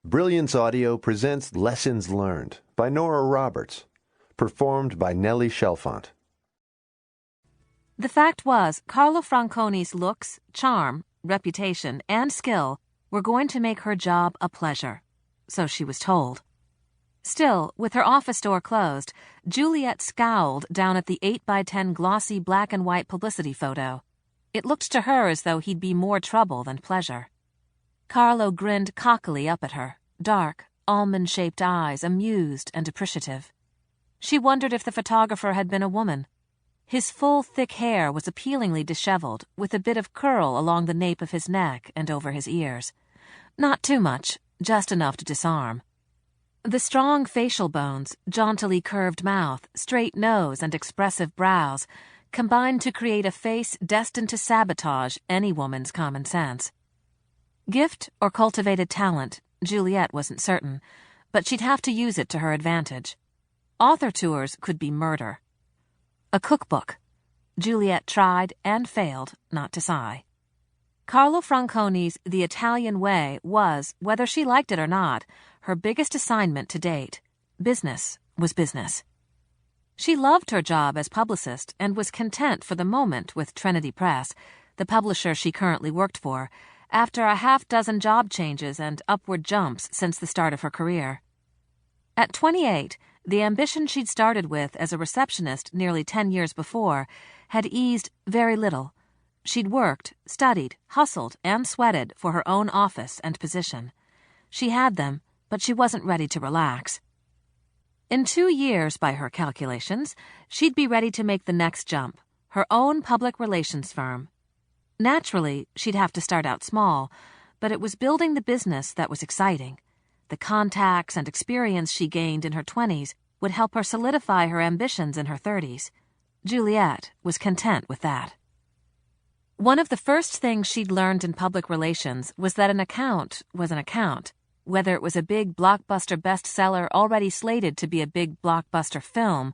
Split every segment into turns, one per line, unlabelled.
Brilliance Audio presents Lessons Learned by Nora Roberts, performed by Nellie Chalfant.
The fact was, Carlo Franconi's looks, charm, reputation, and skill were going to make her job a pleasure, so she was told. Still, with her office door closed, Juliet scowled down at the 8x10 glossy black and white publicity photo. It looked to her as though he'd be more trouble than pleasure. Carlo grinned cockily up at her, dark, almond-shaped eyes, amused and appreciative. She wondered if the photographer had been a woman. His full, thick hair was appealingly disheveled, with a bit of curl along the nape of his neck and over his ears. Not too much, just enough to disarm. The strong facial bones, jauntily curved mouth, straight nose, and expressive brows combined to create a face destined to sabotage any woman's common sense. Gift or cultivated talent, Juliet wasn't certain, but she'd have to use it to her advantage. Author tours could be murder. A cookbook. Juliet tried and failed not to sigh. Carlo Franconi's The Italian Way was, whether she liked it or not, her biggest assignment to date. Business was business. She loved her job as publicist and was content for the moment with Trinity Press, the publisher she currently worked for, after a half-dozen job changes and upward jumps since the start of her career. At 28, the ambition she'd started with as a receptionist nearly 10 years before had eased very little. She'd worked, studied, hustled, and sweated for her own office and position. She had them, but she wasn't ready to relax. In 2 years, by her calculations, she'd be ready to make the next jump, her own public relations firm. Naturally, she'd have to start out small, but it was building the business that was exciting. The contacts and experience she gained in her 20s would help her solidify her ambitions in her 30s. Juliet was content with that. One of the first things she'd learned in public relations was that an account was an account, whether it was a big blockbuster bestseller already slated to be a big blockbuster film,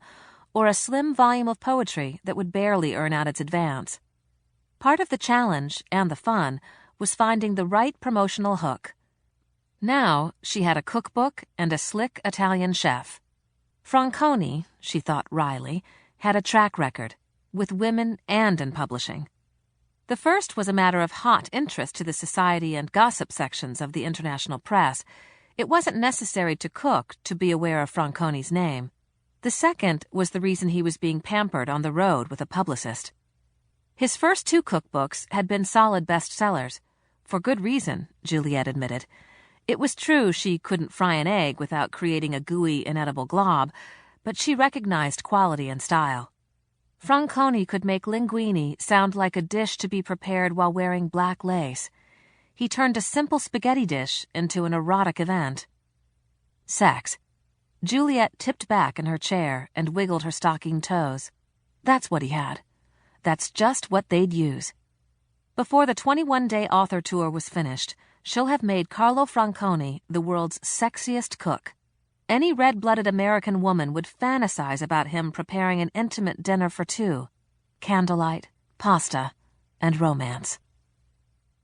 or a slim volume of poetry that would barely earn out its advance. Part of the challenge, and the fun, was finding the right promotional hook. Now she had a cookbook and a slick Italian chef. Franconi, she thought wryly, had a track record, with women and in publishing. The first was a matter of hot interest to the society and gossip sections of the international press. It wasn't necessary to cook to be aware of Franconi's name. The second was the reason he was being pampered on the road with a publicist. His first 2 cookbooks had been solid bestsellers. For good reason, Juliet admitted. It was true she couldn't fry an egg without creating a gooey, inedible glob, but she recognized quality and style. Franconi could make linguine sound like a dish to be prepared while wearing black lace. He turned a simple spaghetti dish into an erotic event. Sex. Juliet tipped back in her chair and wiggled her stockinged toes. That's what he had. That's just what they'd use. Before the 21-day author tour was finished, she'll have made Carlo Franconi the world's sexiest cook. Any red-blooded American woman would fantasize about him preparing an intimate dinner for 2. Candlelight, pasta, and romance.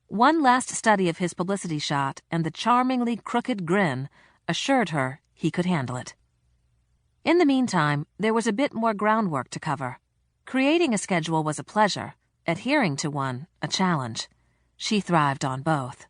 One last study of his publicity shot and the charmingly crooked grin assured her he could handle it. In the meantime, there was a bit more groundwork to cover. Creating a schedule was a pleasure, adhering to one a challenge. She thrived on both.